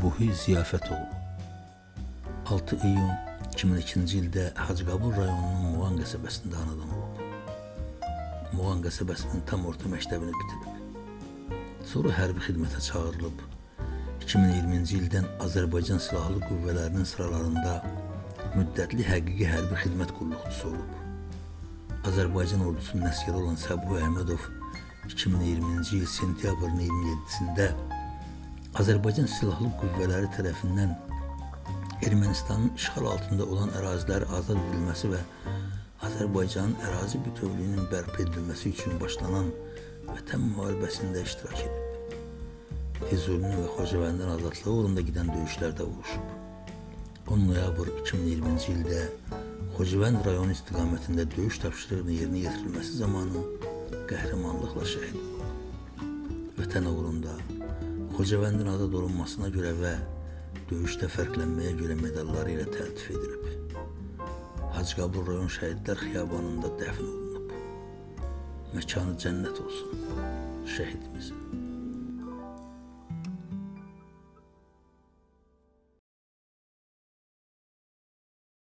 Ruhi Ziyafətoğlu 6 iyun 2002-ci ildə Hacıqabul rayonunun Muğan qəsəbəsində anadan olub. Muğan qəsəbəsinin tam orta məktəbini bitirib. Sonra hərbi xidmətə çağırılıb. 2020-ci ildən Azərbaycan Silahlı Qüvvələrinin sıralarında müddətli həqiqi hərbi xidmət qulluqçusu olub. Azərbaycan ordusunun əsgəri olan Səbuhi Əhmədov 2020-ci il sentyabrın 27-sində Azərbaycan Silahlı Qüvvələri tərəfindən Ermənistanın işğal altında olan əraziləri azad edilməsi və Azərbaycanın ərazi bütövlüyünün bərpa edilməsi üçün başlanan Vətən müharibəsində iştirak edib. Füzulinin və Xocavəndin azadlığı uğrunda gedən döyüşlərdə vuruşub. 10 noyabr 2020-ci ildə Xocavənd rayonu istiqamətində döyüş tapşırığının yerinə yetirilməsi zamanı qəhrəmanlıqla şəhid olub. Vətən uğrunda Xocavəndin azad olunmasına görə və döyüşdə fərqlənməyə görə medalları ilə təltif edilib. Hacıqabul rayon şəhidlər xiyabanında dəfn olunub. Məkanı cənnət olsun şəhidimizin.